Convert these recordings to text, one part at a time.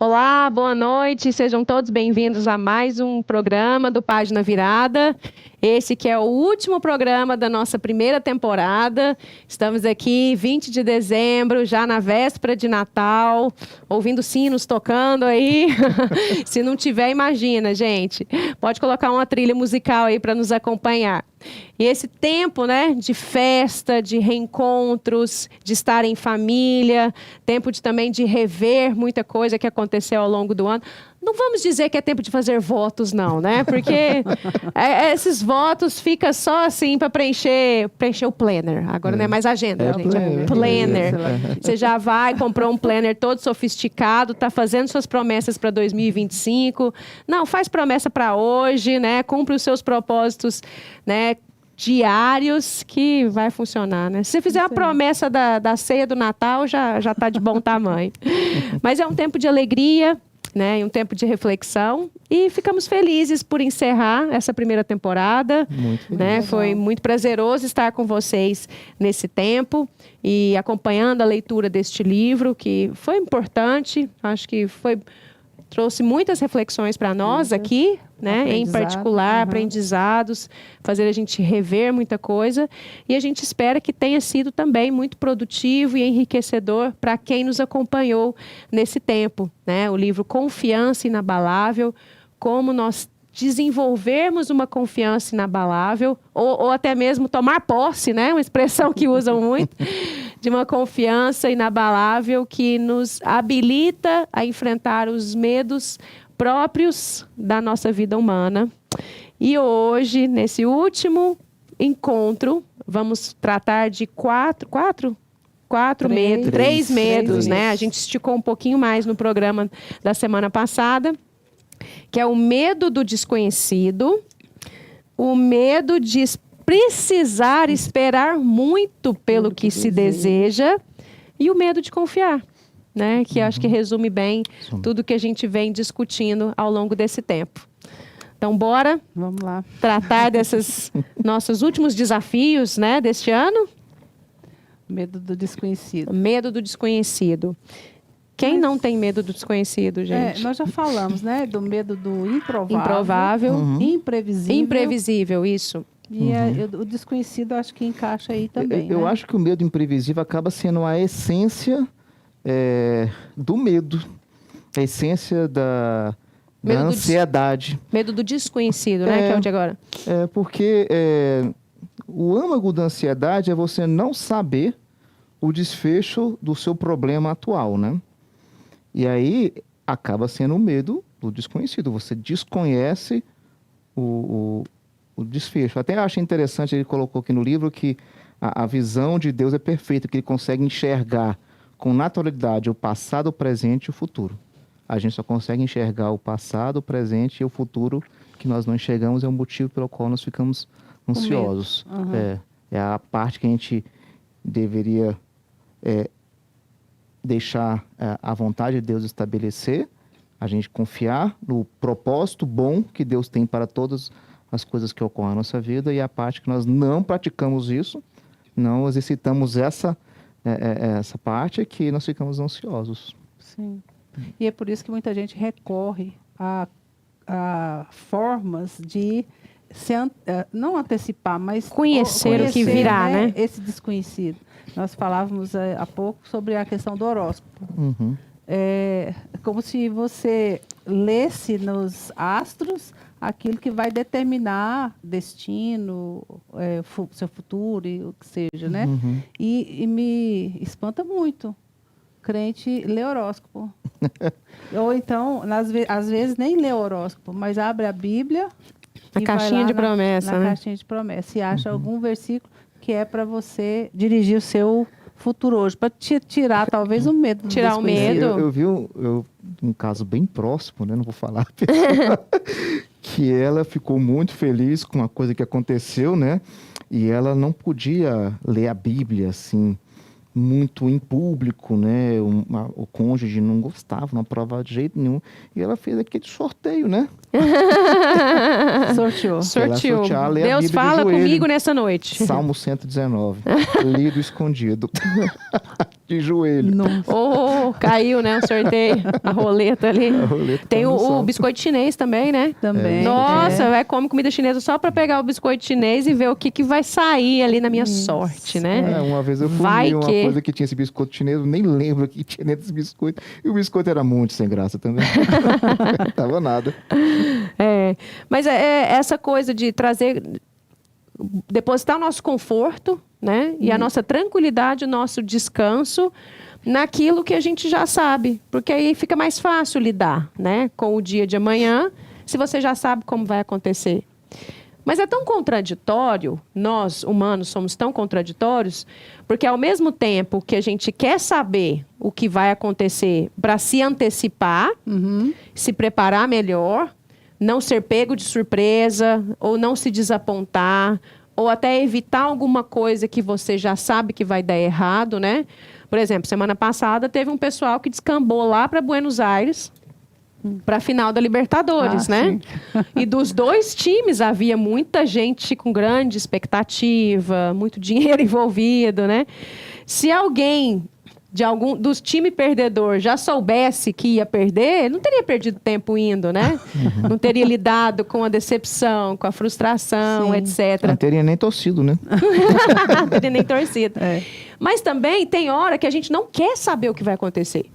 Olá, boa noite, sejam todos bem-vindos a mais um programa do Página Virada. Esse que é o último programa da nossa primeira temporada. Estamos aqui 20 de dezembro, já na véspera de Natal, ouvindo sinos tocando aí. Se não tiver, imagina, gente. Pode colocar uma trilha musical aí para nos acompanhar. E esse tempo, né, de festa, de reencontros, de estar em família, tempo também de rever muita coisa que aconteceu ao longo do ano. Não vamos dizer que é tempo de fazer votos, não, né? Porque esses votos ficam só assim para preencher o planner. Agora não é mais agenda, gente. É planner. Você já vai, comprou um planner todo sofisticado, está fazendo suas promessas para 2025. Não, faz promessa para hoje, né? Cumpre os seus propósitos, né? Diários, que vai funcionar, né? Se você fizer uma promessa da ceia do Natal, já está de bom tamanho. Mas é um tempo de alegria, né, e um tempo de reflexão, e ficamos felizes por encerrar essa primeira temporada, né? Foi muito prazeroso estar com vocês nesse tempo e acompanhando a leitura deste livro, que foi importante, acho que trouxe muitas reflexões para nós aqui, né? Em particular, aprendizados, fazer a gente rever muita coisa. E a gente espera que tenha sido também muito produtivo e enriquecedor para quem nos acompanhou nesse tempo, né? O livro Confiança Inabalável, como nós desenvolvermos uma confiança inabalável, ou até mesmo tomar posse, né? Uma expressão que usam muito, de uma confiança inabalável que nos habilita a enfrentar os medos próprios da nossa vida humana. E hoje, nesse último encontro, vamos tratar de três medos, né? A gente esticou um pouquinho mais no programa da semana passada, que é o medo do desconhecido, o medo de precisar esperar muito pelo que se deseja e o medo de confiar, né? Que acho que resume bem tudo que a gente vem discutindo ao longo desse tempo. Então, vamos lá tratar desses nossos últimos desafios, né, deste ano. Medo do desconhecido. Medo do desconhecido. Quem não tem medo do desconhecido, gente? Nós já falamos, né, do medo do improvável, imprevisível, isso. E o desconhecido acho que encaixa aí também. Eu acho que o medo imprevisível acaba sendo a essência do medo, a essência da ansiedade. Medo do desconhecido, né? Que é onde agora? Porque o âmago da ansiedade é você não saber o desfecho do seu problema atual, né? E aí acaba sendo o medo do desconhecido. Você desconhece o desfecho. Até acho interessante, ele colocou aqui no livro que a visão de Deus é perfeita, que ele consegue enxergar com naturalidade o passado, o presente e o futuro. A gente só consegue enxergar o passado, o presente e o futuro que nós não enxergamos, é o motivo pelo qual nós ficamos ansiosos. É a parte que a gente deveria deixar a vontade de Deus estabelecer, a gente confiar no propósito bom que Deus tem para todas as coisas que ocorrem na nossa vida, e a parte que nós não praticamos isso, não exercitamos essa parte, é que nós ficamos ansiosos. Sim. E é por isso que muita gente recorre a formas de não antecipar, mas conhecer o que virá, né? Esse desconhecido. Nós falávamos há pouco sobre a questão do horóscopo. É como se você lesse nos astros aquilo que vai determinar destino, seu futuro e o que seja, né? E me espanta muito. Crente lê horóscopo. Ou então, às vezes nem lê horóscopo, mas abre a Bíblia na caixinha de promessa, na caixinha de promessa, e acha algum versículo que é para você dirigir o seu futuro hoje, para tirar talvez o medo. Tirar o medo. Eu vi um caso bem próximo, né? Não vou falar a pessoa, que ela ficou muito feliz com uma coisa que aconteceu, né? E ela não podia ler a Bíblia assim muito em público, né? O cônjuge não gostava, não aprovava de jeito nenhum. E ela fez aquele sorteio, né? Sorteou. Deus fala comigo nessa noite. Salmo 119. Lido escondido. de joelho. Oh, caiu, né? O sorteio, a roleta ali. A roleta Tem tá no o sol. biscoito chinês também, né? Também. Nossa, vai comer comida chinesa só para pegar o biscoito chinês e ver o que vai sair ali na minha sorte, né? Uma vez eu fui Vai uma que- coisa que tinha esse biscoito chinês, eu nem lembro o que tinha dentro desse biscoito. E o biscoito era muito sem graça também. Tava nada. Mas é essa coisa de trazer, depositar o nosso conforto, né? E a nossa tranquilidade, o nosso descanso naquilo que a gente já sabe. Porque aí fica mais fácil lidar, né? Com o dia de amanhã, se você já sabe como vai acontecer. Mas é tão contraditório, nós humanos somos tão contraditórios, porque ao mesmo tempo que a gente quer saber o que vai acontecer para se antecipar, se preparar melhor, não ser pego de surpresa, ou não se desapontar, ou até evitar alguma coisa que você já sabe que vai dar errado, né? Por exemplo, semana passada teve um pessoal que descambou lá para Buenos Aires para a final da Libertadores, né? E dos dois times havia muita gente com grande expectativa, muito dinheiro envolvido, né? Se alguém de algum dos times perdedor já soubesse que ia perder, não teria perdido tempo indo, né? Não teria lidado com a decepção, com a frustração, Sim. etc. Não teria nem torcido, né? Não teria nem torcida. Mas também tem hora que a gente não quer saber o que vai acontecer.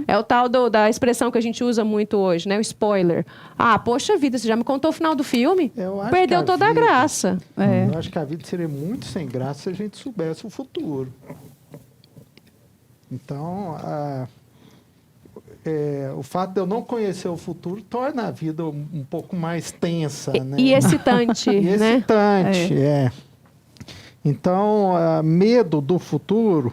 É o tal da expressão que a gente usa muito hoje, né? O spoiler. Ah, poxa vida, você já me contou o final do filme? Eu acho Perdeu que toda a vida- graça. Eu acho que a vida seria muito sem graça se a gente soubesse o futuro. Então, o fato de eu não conhecer o futuro torna a vida um pouco mais tensa, né? E excitante, E né? excitante, Então, medo do futuro,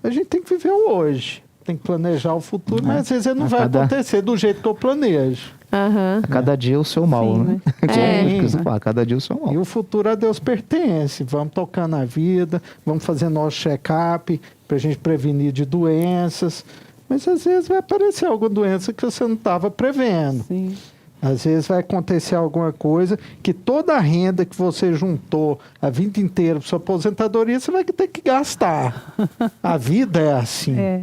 a gente tem que viver o hoje. Tem que planejar o futuro, mas às vezes ele não A vai cada- acontecer do jeito que eu planejo. Aham. A cada dia o seu mal, Sim, né? É. Que você fala, a cada dia o seu mal. E o futuro a Deus pertence. Vamos tocando a vida, vamos fazer nosso check-up para a gente prevenir de doenças. Mas às vezes vai aparecer alguma doença que você não estava prevendo. Sim. Às vezes vai acontecer alguma coisa que toda a renda que você juntou a vida inteira para sua aposentadoria, você vai ter que gastar. A vida é assim. É.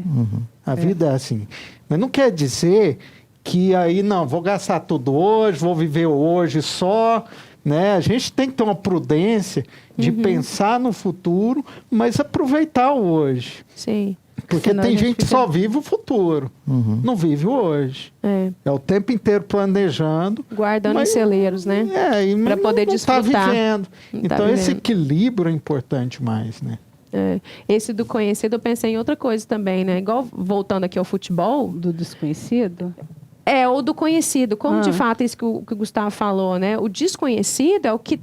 A vida é assim. Mas não quer dizer que aí, não, vou gastar tudo hoje, vou viver hoje só, né? A gente tem que ter uma prudência de pensar no futuro, mas aproveitar o hoje. Sim. Porque Senão a tem gente gente que fica- só vive o futuro, não vive o hoje. É o tempo inteiro planejando. Guardando Mas- em celeiros, né? Pra poder não desfrutar. Tá vivendo. Não tá Então, esse vivendo. equilíbrio é importante mais, né? Esse do conhecido, eu pensei em outra coisa também, né? Igual, voltando aqui ao futebol, Do desconhecido? ou do conhecido. Como, de fato, isso que o Gustavo falou, né? O desconhecido é o que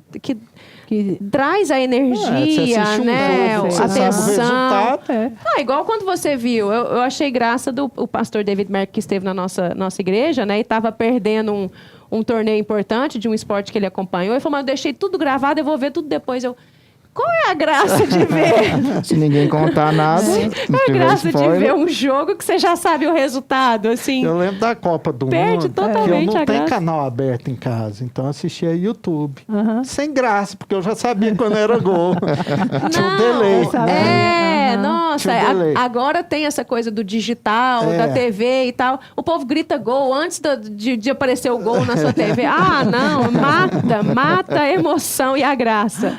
Que traz a Você energia, assiste um né? jogo, A você sabe o atenção. resultado. Igual quando você viu, eu achei graça do o pastor David Merck, que esteve na nossa igreja, né? E estava perdendo um torneio importante de um esporte que ele acompanhou. Ele falou, mas eu deixei tudo gravado, eu vou ver tudo depois. Qual é a graça de ver? Se ninguém contar nada, não Qual é a tiver graça de spoiler. ver um jogo que você já sabe o resultado, assim? Eu lembro da Copa do Perde Mundo, totalmente que eu não a tenho graça. canal aberto em casa, então eu assistia YouTube. Sem graça, porque eu já sabia quando era gol. Tinha um delay. Nossa, Tinha um delay. agora tem essa coisa do digital, da TV e tal. O povo grita gol antes de aparecer o gol na sua TV. Ah, não, mata a emoção e a graça.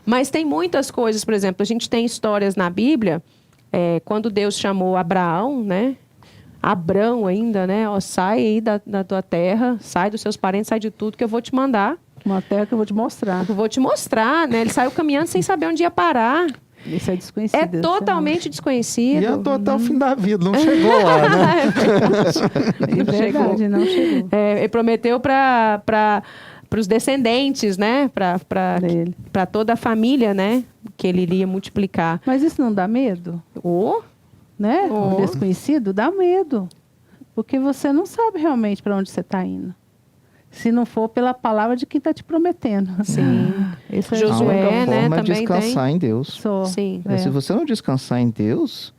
Mas tem muitas coisas, por exemplo, a gente tem histórias na Bíblia, quando Deus chamou Abraão, né? Abrão ainda, né? Ó, sai aí da tua terra, sai dos seus parentes, sai de tudo que eu vou te mandar. Uma terra que eu vou te mostrar. Eu vou te mostrar, né? Ele saiu caminhando sem saber onde ia parar. Isso é desconhecido. É isso totalmente desconhecido. E andou até o fim da vida, não chegou lá, né? É verdade, não chegou. Ele prometeu para os descendentes, né? Dele. Para toda a família, né? Que ele iria multiplicar. Mas isso não dá medo? Né? Oh. O desconhecido dá medo. Porque você não sabe realmente para onde você está indo. Se não for pela palavra de quem está te prometendo. Sim. Isso é A Josué, única né, forma é também descansar em Deus. só. Sim. Se você não descansar em Deus,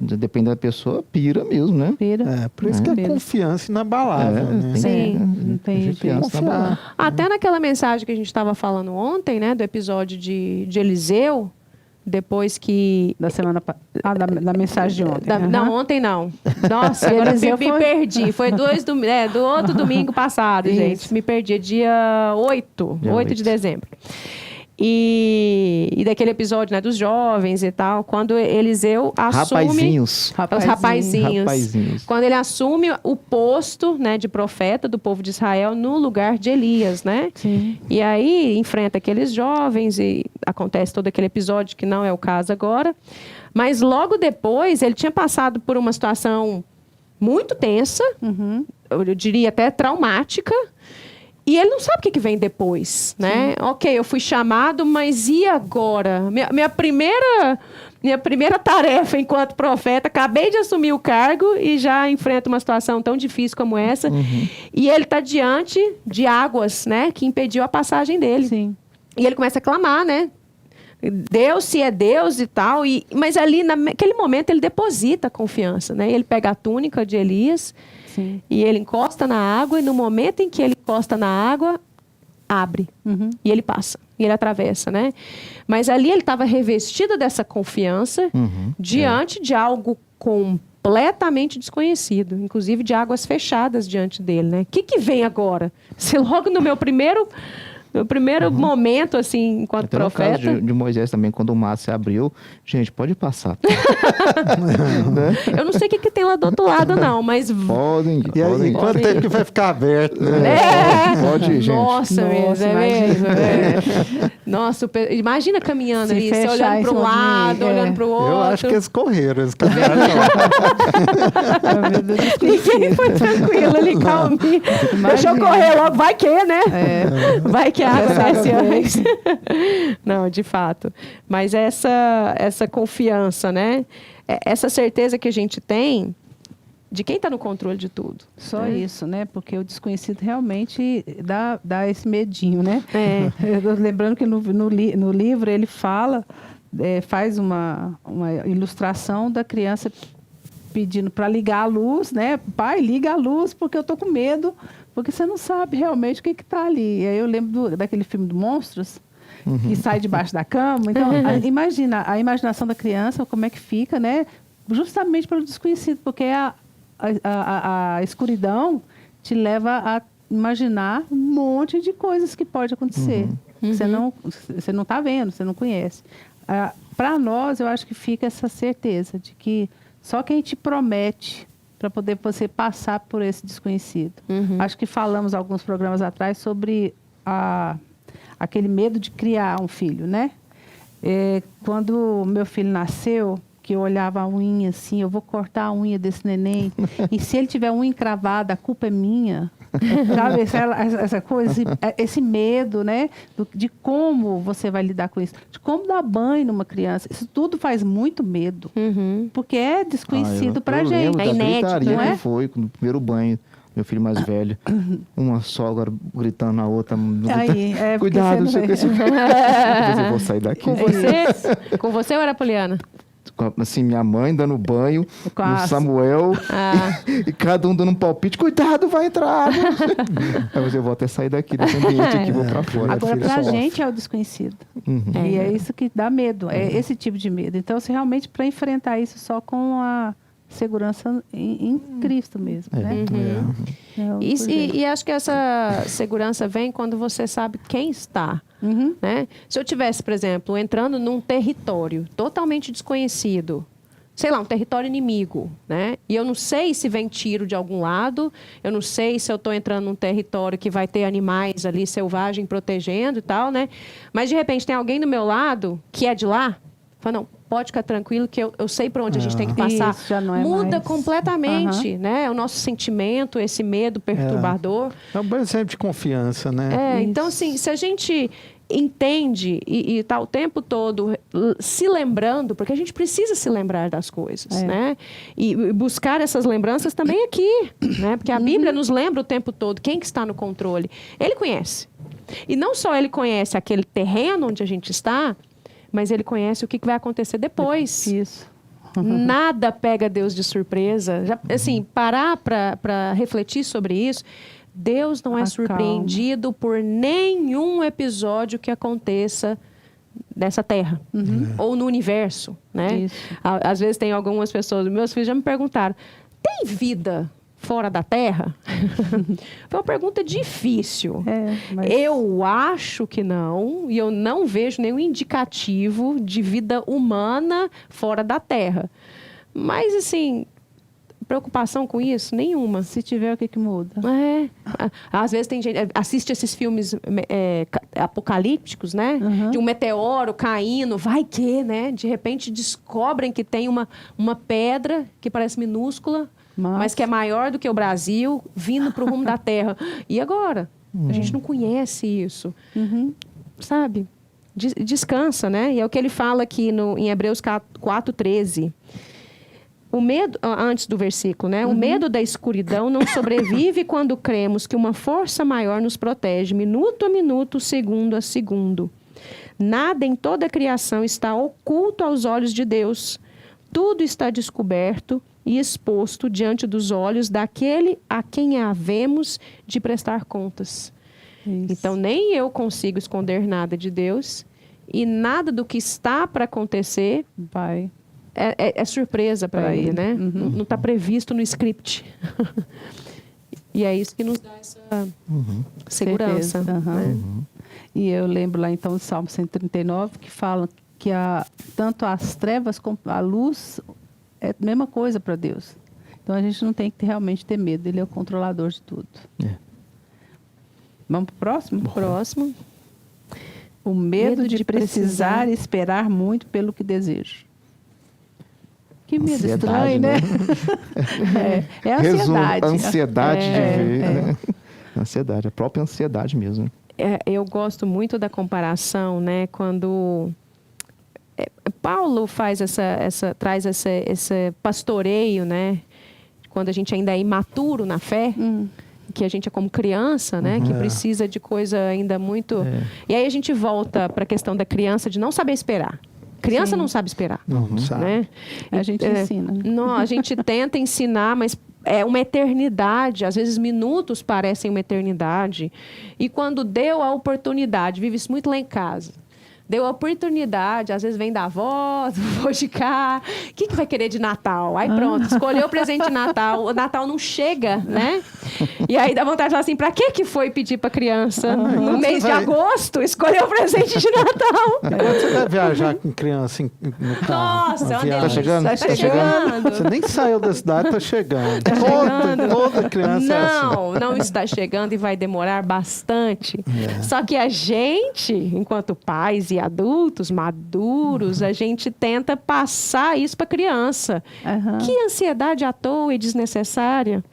dependendo da pessoa, pira mesmo, né? Pira. Por isso que é Pira. confiança inabalável, né? Sim. Não tem jeito. Confiança na palavra. Até naquela mensagem que a gente estava falando ontem, né? Do episódio de Eliseu, depois que... Da semana da mensagem de ontem. Não, ontem não. Nossa, agora me perdi. Foi do outro domingo passado, gente. Me perdi. Dia 8 de dezembro. E daquele episódio, né, dos jovens e tal, quando Eliseu assume... Os rapazinhos. Quando ele assume o posto, né, de profeta do povo de Israel no lugar de Elias, né? Sim. E aí enfrenta aqueles jovens e acontece todo aquele episódio que não é o caso agora. Mas logo depois ele tinha passado por uma situação muito tensa, eu diria até traumática. E ele não sabe o que vem depois, né? Sim. Ok, eu fui chamado, mas e agora? Minha primeira tarefa enquanto profeta, acabei de assumir o cargo e já enfrento uma situação tão difícil como essa. E ele está diante de águas, né? Que impediu a passagem dele. Sim. E ele começa a clamar, né? Deus, se é Deus e tal. Mas ali, naquele momento, ele deposita a confiança, né? Ele pega a túnica de Elias... Sim. E ele encosta na água, e no momento em que ele encosta na água, abre. E ele passa, e ele atravessa, né? Mas ali ele estava revestido dessa confiança diante de algo completamente desconhecido, inclusive de águas fechadas diante dele, né? O que vem agora? Se logo no meu primeiro momento, assim, enquanto até profeta... No caso de Moisés também, quando o mar se abriu, gente, pode passar. Né? Eu não sei o que tem lá do outro lado, não, mas... Podem. E aí, quanto tempo que vai ficar aberto? Né? Pode ir, gente. Nossa, mesmo, Nossa, imagina caminhando ali, você olhando para um lado, olhando para o outro. Eu acho que eles correram, eles caminharam. Ninguém foi tranquilo ali, calminho. Deixa eu correr logo, vai que, né? Vai que a água desce antes. Não, de fato. Mas essa confiança, né? Essa certeza que a gente tem de quem está no controle de tudo. Só isso, né? Porque o desconhecido realmente dá esse medinho, né? Lembrando que no livro ele fala, faz uma ilustração da criança pedindo para ligar a luz, né? Pai, liga a luz porque eu tô com medo, porque você não sabe realmente o que está ali. E aí eu lembro daquele filme do Monstros, que sai debaixo da cama. Então, imagina a imaginação da criança, como é que fica, né? Justamente pelo desconhecido, porque a escuridão te leva a imaginar um monte de coisas que pode acontecer. Você não está vendo, você não conhece. Para nós, eu acho que fica essa certeza de que só quem te promete para poder você passar por esse desconhecido. Acho que falamos alguns programas atrás sobre aquele medo de criar um filho, né? Quando meu filho nasceu, que eu olhava a unha assim, eu vou cortar a unha desse neném, e se ele tiver unha encravada, a culpa é minha. Sabe, essa coisa, esse medo, né? De como você vai lidar com isso, de como dar banho numa criança. Isso tudo faz muito medo, porque é desconhecido pra gente. É inédito, não é? Que foi no primeiro banho, meu filho mais velho, uma sogra gritando na outra. Cuidado, não sei o que. Eu vou sair daqui. Com você ou era Poliana? Assim, minha mãe dando banho, o Samuel, e cada um dando um palpite. Cuidado, vai entrar. Aí eu vou até sair daqui, desse ambiente aqui, vou pra fora. Agora, pra gente é o desconhecido. E é isso que dá medo, é esse tipo de medo. Então, se realmente, para enfrentar isso só com a segurança em Cristo mesmo, né? E acho que essa segurança vem quando você sabe quem está. Né? Se eu tivesse, por exemplo, entrando num território totalmente desconhecido, sei lá, um território inimigo, né? E eu não sei se vem tiro de algum lado, eu não sei se eu estou entrando num território que vai ter animais ali selvagens protegendo e tal, né? Mas de repente tem alguém do meu lado que é de lá, fala, não, pode ficar tranquilo que eu sei para onde a gente tem que passar. Isso já não é Muda mais completamente, né? O nosso sentimento, esse medo perturbador. É um bom exemplo de confiança, né? Então, assim, se a gente entende e está o tempo todo se lembrando, porque a gente precisa se lembrar das coisas, né? E buscar essas lembranças também aqui, né? Porque a Bíblia nos lembra o tempo todo quem que está no controle. Ele conhece. E não só ele conhece aquele terreno onde a gente está, mas ele conhece o que vai acontecer depois. Isso. Nada pega Deus de surpresa. Assim, parar para refletir sobre isso, Deus não é surpreendido por nenhum episódio que aconteça dessa terra ou no universo, né? Isso. Às vezes tem algumas pessoas, meus filhos já me perguntaram, tem vida fora da Terra? Foi uma pergunta difícil. Mas... Eu acho que não, e eu não vejo nenhum indicativo de vida humana fora da Terra. Mas, assim, preocupação com isso? Nenhuma. Se tiver, o que muda? Às vezes tem gente... Assiste esses filmes apocalípticos, né? De um meteoro caindo, vai que, né? De repente descobrem que tem uma pedra que parece minúscula, mas que é maior do que o Brasil, vindo para o rumo da Terra. E agora? A gente não conhece isso. Sabe? Descansa, né? E é o que ele fala aqui em Hebreus 4:13. O medo, antes do versículo, né? O medo da escuridão não sobrevive quando cremos que uma força maior nos protege, minuto a minuto, segundo a segundo. Nada em toda a criação está oculto aos olhos de Deus. Tudo está descoberto e exposto diante dos olhos daquele a quem havemos de prestar contas. Isso. Então, nem eu consigo esconder nada de Deus e nada do que está para acontecer é surpresa para ele, né? Não está previsto no script. E é isso que nos dá essa segurança. Né? E eu lembro lá, então, do Salmo 139, que fala que tanto as trevas como a luz é a mesma coisa para Deus. Então, a gente não tem que realmente ter medo. Ele é o controlador de tudo. Vamos para o próximo? Próximo. O medo de precisar esperar muito pelo que desejo. Que medo estranho, né? É a ansiedade. Ansiedade de ver. Né? Ansiedade, a própria ansiedade mesmo. Eu gosto muito da comparação, né? Quando Paulo traz esse pastoreio, né? Quando a gente ainda é imaturo na fé, que a gente é como criança, né? Que precisa de coisa ainda muito... E aí a gente volta para a questão da criança de não saber esperar. Criança não sabe esperar. Não sabe. Né? A gente ensina. Não, a gente tenta ensinar, mas é uma eternidade. Às vezes minutos parecem uma eternidade. E quando deu a oportunidade, vive isso muito lá em casa. Deu a oportunidade, às vezes vem da avó, do vô de cá. O que vai querer de Natal? Aí pronto, escolheu o presente de Natal. O Natal não chega, né? E aí dá vontade de falar assim, pra que foi pedir pra criança no mês de agosto escolher o presente de Natal? Quando você vai viajar com criança no carro? Nossa, viagem, tá chegando. Tá chegando. Você nem saiu da cidade, tá chegando. Toda criança é assim. Não está chegando e vai demorar bastante. Só que a gente, enquanto pais e adultos maduros, a gente tenta passar isso para a criança. Que ansiedade à toa e desnecessária.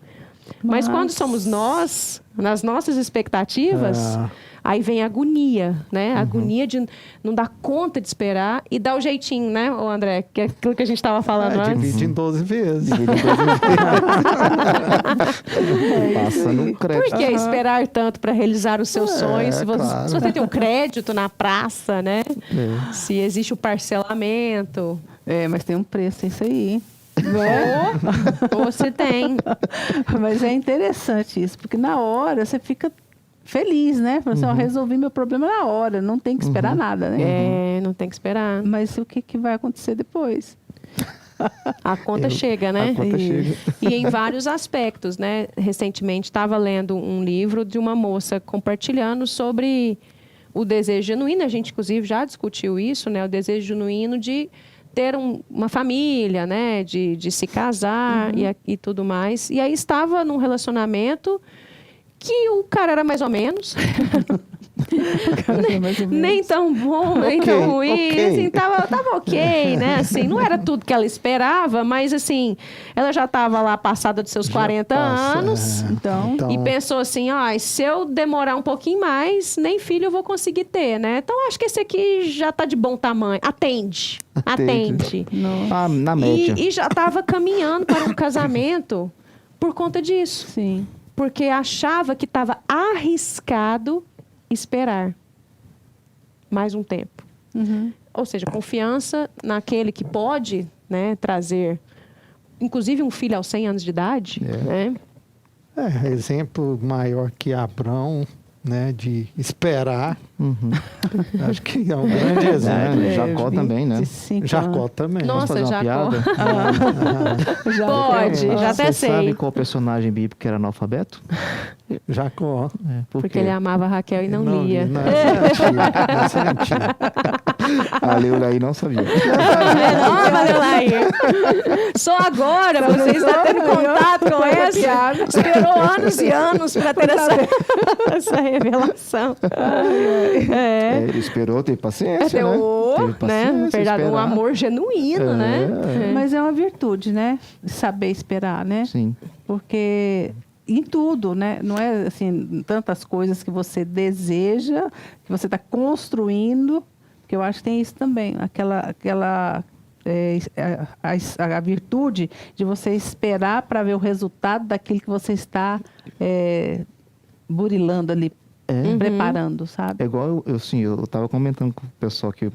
Mas quando somos nós, nas nossas expectativas, aí vem a agonia, né? A agonia de não dar conta de esperar e dar o jeitinho, né, ô André? Que é aquilo que a gente estava falando antes. Divide em 12 vezes. Passa no crédito. Por que esperar tanto para realizar os seus sonhos? Se claro. você tem um crédito na praça, né? Se existe o parcelamento. Mas tem um preço isso aí. Ou se tem. Mas é interessante isso, porque na hora você fica feliz, né? Você resolvi meu problema na hora, não tem que esperar nada, né? Não tem que esperar. Mas o que vai acontecer depois? A conta chega, né? A conta chega. E em vários aspectos, né? Recentemente estava lendo um livro de uma moça compartilhando sobre o desejo genuíno. A gente, inclusive, já discutiu isso, né? O desejo genuíno de ter uma família, né? De se casar e tudo mais. E aí estava num relacionamento que o cara era mais ou menos. Nem tão bom, nem tão ruim. Assim, tava ok, né? Assim, não era tudo que ela esperava, mas assim, ela já estava lá passada dos seus 40 anos. Então, e pensou assim, se eu demorar um pouquinho mais, nem filho eu vou conseguir ter, né? Então, acho que esse aqui já tá de bom tamanho. Atende. Na média. E já estava caminhando para um casamento por conta disso. Sim. Porque achava que estava arriscado esperar mais um tempo. Ou seja, confiança naquele que pode, né, trazer, inclusive, um filho aos 100 anos de idade. Né? Exemplo maior que Abrão, né, de esperar. Uhum. Acho que é um grande exemplo. Jacó também, né? 25 Jacó anos. também. Nossa, Posso fazer Jacó. uma piada? Já- Pode, já até Você sabe sei. qual personagem bíblico que era analfabeto? Jacó. Porque ele amava a Raquel e não lia. Não, essa é antiga. A Leila aí não sabia. Não, Madelaine. Só agora você está tendo contato com essa. Esperou anos e anos para ter essa revelação. É. Ele esperou, teve paciência, né? Teve, Teve né? paciência, Verdade, um esperar. amor genuíno, né? Mas é uma virtude, né? Saber esperar, né? Sim. Porque em tudo, né? Não é assim, tantas coisas que você deseja, que você está construindo, que eu acho que tem isso também, a virtude de você esperar para ver o resultado daquilo que você está burilando ali, preparando, sabe? É igual eu tava comentando com o pessoal aqui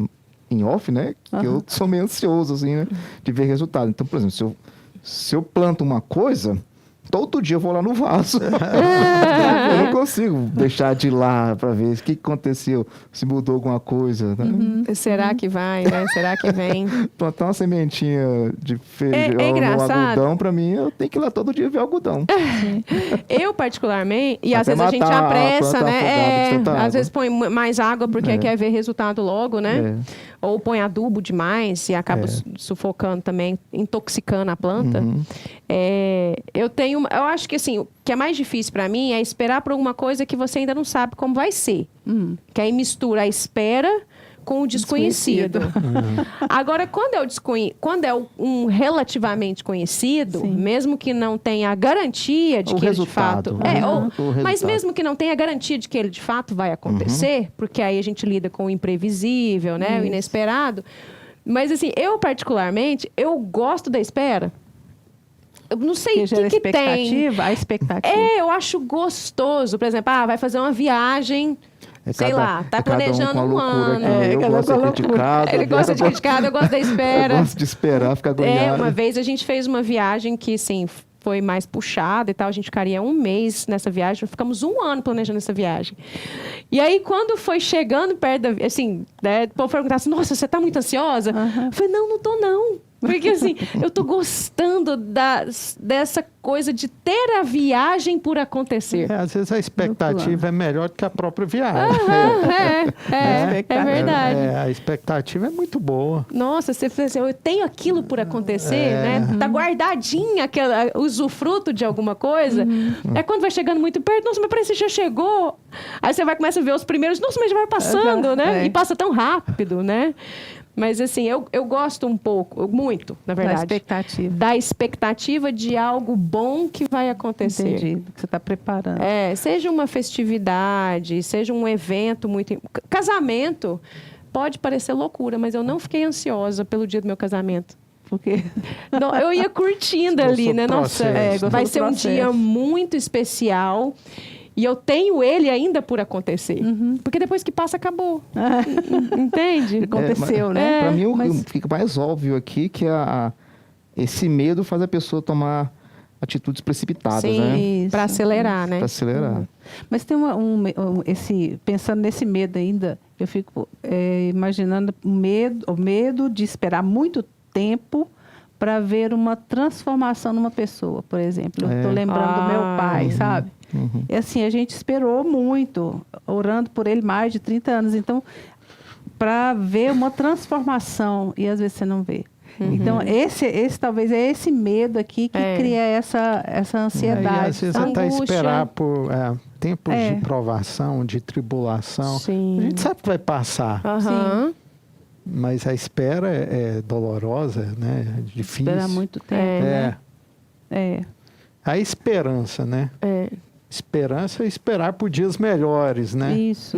em off, né? Que eu sou meio ansioso, assim, né? De ver resultado. Então, por exemplo, se eu planto uma coisa, todo dia eu vou lá no vaso. Eu não consigo deixar de ir lá para ver o que aconteceu, se mudou alguma coisa. Né? Será que vai, né? Será que vem? Plantar uma sementinha de feijão no engraçado. algodão, para mim, eu tenho que ir lá todo dia ver algodão. Eu, particularmente, e às Até vezes a gente matar a apressa, planta né? afogada de tanta Às água. vezes põe mais água porque quer ver resultado logo, né? Ou põe adubo demais e acaba sufocando também, intoxicando a planta. Eu acho que assim, o que é mais difícil para mim é esperar por alguma coisa que você ainda não sabe como vai ser. Que aí mistura a espera com o desconhecido. Agora, quando é um relativamente conhecido, mesmo que não tenha a garantia de O que ele de fato... resultado. O mas resultado. mesmo que não tenha a garantia de que ele de fato vai acontecer, porque aí a gente lida com o imprevisível, né? O inesperado. Mas assim, eu particularmente, eu gosto da espera. Eu não sei Que o gera que tem. expectativa, a expectativa. Eu acho gostoso. Por exemplo, vai fazer uma viagem... Sei lá, tá planejando um um ano. Eu gosto de ser criticado. Ele gosta de criticar, eu gosto da espera. Eu gosto de esperar, ficar agoniado. Uma vez a gente fez uma viagem que, assim, foi mais puxada e tal. A gente ficaria um mês nessa viagem. Ficamos um ano planejando essa viagem. E aí, quando foi chegando perto da... Assim, né, o povo perguntava assim, nossa, você tá muito ansiosa? Eu falei, não tô não. Porque, assim, eu tô gostando dessa coisa de ter a viagem por acontecer. Às vezes a expectativa é melhor do que a própria viagem. É verdade. A expectativa é muito boa. Nossa, você fala assim, eu tenho aquilo por acontecer, né? Tá guardadinha o usufruto de alguma coisa. É quando vai chegando muito perto, nossa, mas parece que já chegou. Aí você começa a ver os primeiros, nossa, mas já vai passando, né? E passa tão rápido, né? Mas assim, eu gosto muito, na verdade. Da expectativa de algo bom que vai acontecer. Entendi, que você está preparando. Seja uma festividade, seja um evento muito... Casamento pode parecer loucura, mas eu não fiquei ansiosa pelo dia do meu casamento. Porque não, eu ia curtindo ali, né? Nossa, vai ser um dia muito especial. E eu tenho ele ainda por acontecer. Porque depois que passa, acabou. Entende? Aconteceu, né? Para mim, o que fica mais óbvio aqui que esse medo faz a pessoa tomar atitudes precipitadas, né? Para acelerar, né? Para acelerar. Mas tem pensando nesse medo ainda, eu fico imaginando o medo de esperar muito tempo para ver uma transformação numa pessoa, por exemplo. Eu estou lembrando do meu pai, sabe? E assim, a gente esperou muito, orando por ele mais de 30 anos. Então, para ver uma transformação, e às vezes você não vê. Então, esse talvez é esse medo aqui que cria essa ansiedade. E às vezes até esperar por tempos de provação, de tribulação. Sim. A gente sabe que vai passar. Sim. Mas a espera é dolorosa, né? É difícil. Esperar muito tempo. A esperança, né? Esperança é esperar por dias melhores, né? Isso.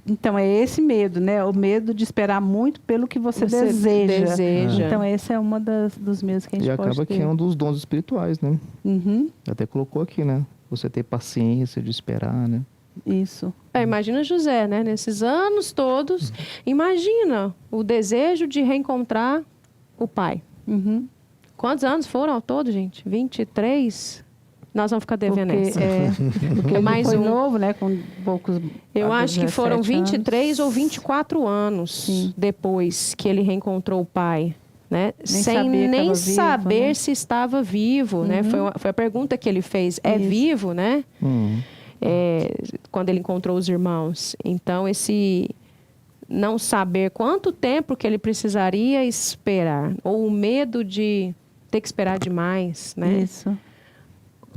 Então, é esse medo, né? O medo de esperar muito pelo que você deseja. Então, esse é uma dos medos que a gente pode ter. E acaba que é um dos dons espirituais, né? Até colocou aqui, né? Você ter paciência de esperar, né? Isso. Imagina José, né? Nesses anos todos, imagina o desejo de reencontrar o pai. Quantos anos foram ao todo, gente? 23? Nós vamos ficar devendo Porque, essa. porque ele Mais foi um. novo, né? Com poucos. Eu acho que foram 17 23 anos. ou 24 anos Sim. depois que ele reencontrou o pai, né? Nem Sem sabia que nem tava saber vivo, né? se estava vivo, né? Foi a pergunta que ele fez. É Isso. vivo, né? Uhum. Quando ele encontrou os irmãos. Então, esse não saber quanto tempo que ele precisaria esperar, ou o medo de ter que esperar demais, né? Isso.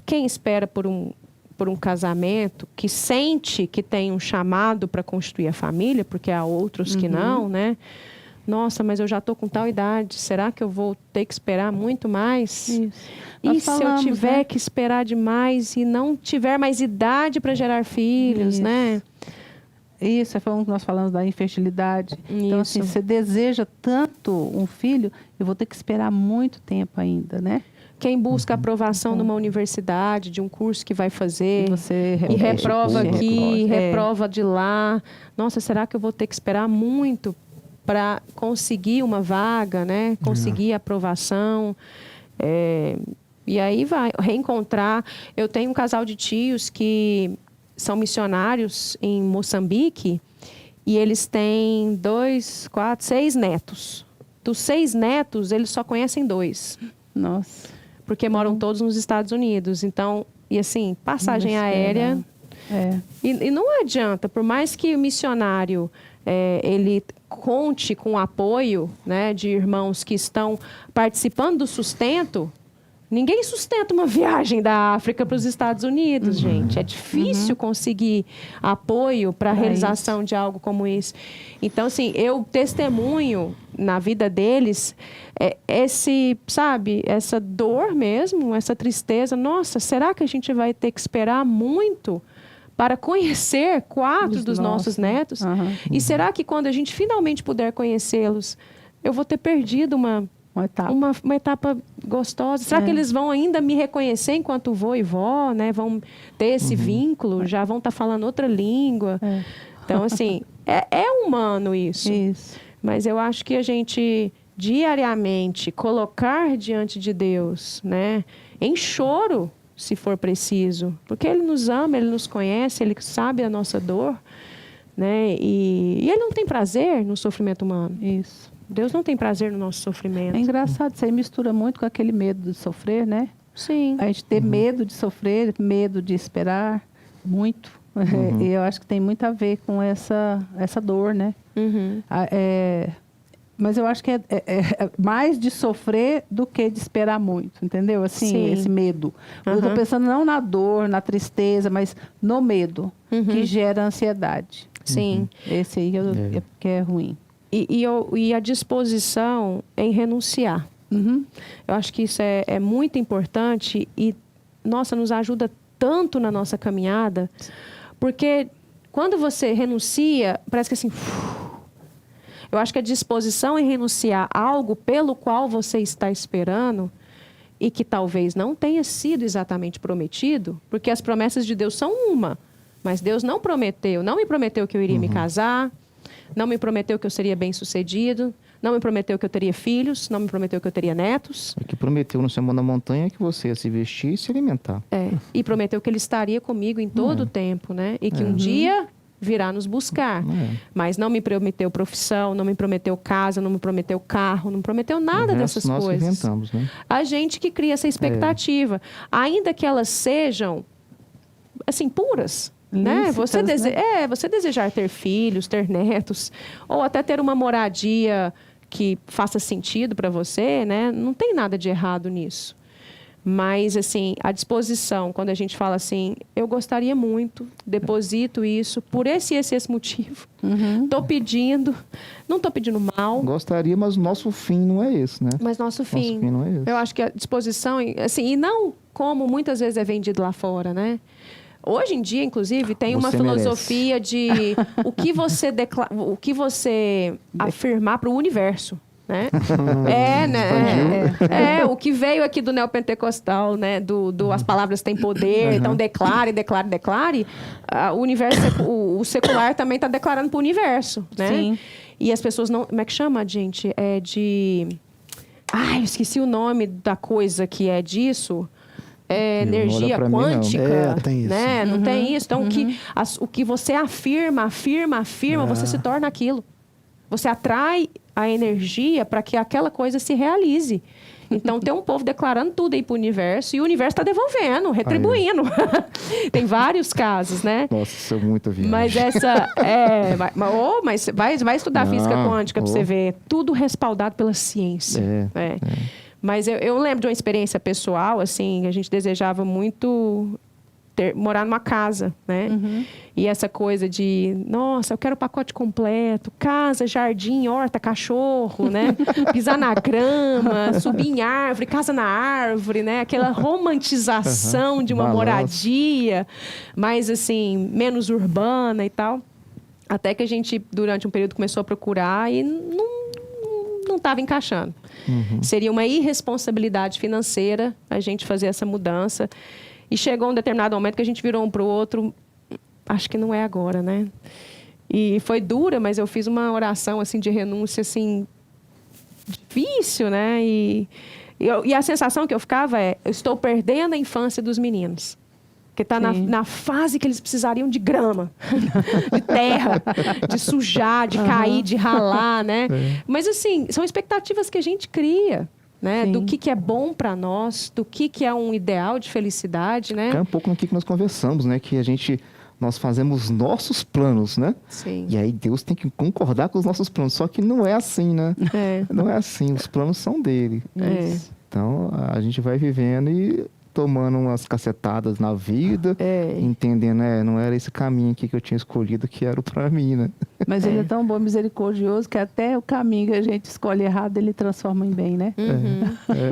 Quem espera por um casamento, que sente que tem um chamado para constituir a família, porque há outros que não, né? Nossa, mas eu já estou com tal idade, será que eu vou ter que esperar muito mais? Isso. E Nós se eu falamos, tiver né? que esperar demais e não tiver mais idade para gerar filhos, Isso. né? Isso, foi um que nós falamos da infertilidade. Então, assim, Isso. você deseja tanto um filho, eu vou ter que esperar muito tempo ainda, né? Quem busca aprovação numa universidade, de um curso que vai fazer, E você e repete reprova o curso, aqui, reprova. reprova de lá. Nossa, será que eu vou ter que esperar muito para conseguir uma vaga, né? Conseguir aprovação? E aí vai, reencontrar. Eu tenho um casal de tios que são missionários em Moçambique e eles têm 2, 4, 6 netos. Dos 6 netos, eles só conhecem 2. Nossa. Porque moram todos nos Estados Unidos. Então, e assim, passagem Vamos aérea. É. E não adianta, por mais que o missionário ele conte com o apoio, né, de irmãos que estão participando do sustento, ninguém sustenta uma viagem da África para os Estados Unidos, gente. É difícil conseguir apoio para a Pra realização de algo como isso. Então, assim, eu testemunho na vida deles essa dor mesmo, essa tristeza. Nossa, será que a gente vai ter que esperar muito para conhecer 4 dos nossos netos? Aham. E será que quando a gente finalmente puder conhecê-los, eu vou ter perdido uma etapa gostosa? Será que eles vão ainda me reconhecer enquanto vô e vó, né? Vão ter esse vínculo, já vão estar falando outra língua. Então, assim, é humano isso. Isso. Mas eu acho que a gente, diariamente, colocar diante de Deus, né? Em choro, se for preciso. Porque Ele nos ama, Ele nos conhece, Ele sabe a nossa dor, né? E Ele não tem prazer no sofrimento humano. Isso. Deus não tem prazer no nosso sofrimento. É engraçado, isso aí mistura muito com aquele medo de sofrer, né? Sim. A gente ter medo de sofrer, medo de esperar, muito. E eu acho que tem muito a ver com essa dor, né? Uhum. Mas eu acho que é mais de sofrer do que de esperar muito, entendeu? Assim, Sim. esse medo. Eu estou pensando não na dor, na tristeza, mas no medo, que gera ansiedade. Sim. Esse aí que é ruim. E a disposição em renunciar. Uhum. Eu acho que isso é muito importante e, nossa, nos ajuda tanto na nossa caminhada, porque quando você renuncia, parece que assim... Eu acho que a disposição em renunciar a algo pelo qual você está esperando e que talvez não tenha sido exatamente prometido, porque as promessas de Deus são uma, mas Deus não me prometeu que eu iria me casar, não me prometeu que eu seria bem-sucedido, não me prometeu que eu teria filhos, não me prometeu que eu teria netos. O que prometeu no Sermão da Montanha que você ia se vestir e se alimentar. E prometeu que Ele estaria comigo em todo o tempo, né? E que um dia virá nos buscar. Mas não me prometeu profissão, não me prometeu casa, não me prometeu carro, não me prometeu nada dessas nós coisas. inventamos, né? A gente que cria essa expectativa. Ainda que elas sejam, assim, puras. Né? Você, Lícitas, você desejar ter filhos, ter netos, ou até ter uma moradia que faça sentido para você, né? Não tem nada de errado nisso. Mas, assim, a disposição, quando a gente fala assim, eu gostaria muito, deposito isso por esse motivo. Estou pedindo, não estou pedindo mal. Gostaria, mas o nosso fim não é esse, né? Mas nosso fim não é esse. Eu acho que a disposição, assim, e não como muitas vezes é vendido lá fora, né? Hoje em dia, inclusive, tem uma filosofia de o que você afirmar para o universo. Né? O que veio aqui do neopentecostal, né? Do as palavras têm poder, então declare. O universo, o secular também está declarando para o universo, né? Sim. E as pessoas não... Como é que chama, gente? Eu esqueci o nome da coisa que é disso. energia pra mim, não. quântica, Tem isso. né? Não tem isso. Então, o que você afirma, você se torna aquilo. Você atrai a energia para que aquela coisa se realize. Então, tem um povo declarando tudo aí para o universo e o universo está devolvendo, retribuindo. Tem vários casos, né? Nossa, isso é muito viagem. Mas mas vai estudar física quântica para você ver. Tudo respaldado pela ciência. Mas eu lembro de uma experiência pessoal, assim, a gente desejava muito morar numa casa, né? E essa coisa de, nossa, eu quero o pacote completo, casa, jardim, horta, cachorro, né? Pisar na grama, subir em árvore, casa na árvore, né? Aquela romantização de uma moradia, mais assim, menos urbana e tal. Até que a gente, durante um período, começou a procurar e não estava encaixando. Seria uma irresponsabilidade financeira a gente fazer essa mudança. E chegou um determinado momento que a gente virou um para o outro, acho que não é agora, né? E foi dura, mas eu fiz uma oração assim de renúncia assim difícil, né? E a sensação que eu ficava eu estou perdendo a infância dos meninos. Porque está na fase que eles precisariam de grama, de terra, de sujar, de cair, de ralar, né? Mas, assim, são expectativas que a gente cria, né? Do que é bom para nós, do que é um ideal de felicidade, né? É um pouco no que nós conversamos, né? Que nós fazemos nossos planos, né? Sim. E aí Deus tem que concordar com os nossos planos. Só que não é assim, né? Não é assim. Os planos são dele. Então, a gente vai vivendo e tomando umas cacetadas na vida, entendendo, não era esse caminho aqui que eu tinha escolhido que era o para mim, né? Mas ele é tão bom, misericordioso, que até o caminho que a gente escolhe errado, ele transforma em bem, né?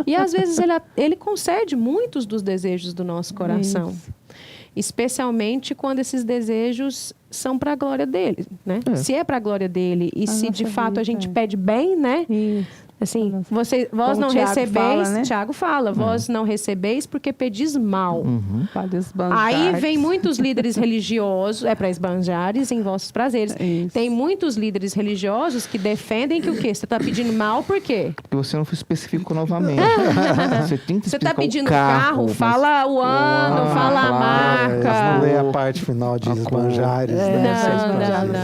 E às vezes ele concede muitos dos desejos do nosso coração. Isso. Especialmente quando esses desejos são para a glória dele, né? Se é para a glória dele e se de fato a gente pede bem, né? Isso. Assim, vós não recebeis, né? Tiago fala, vós não recebeis porque pedis mal. Aí vem muitos líderes religiosos, para esbanjares em vossos prazeres. Tem muitos líderes religiosos que defendem que o quê? Você está pedindo mal por quê? Porque você não foi específico novamente. Você tem que Você está pedindo carro, fala o ano, fala a marca. Não lê a parte final de esbanjares, né?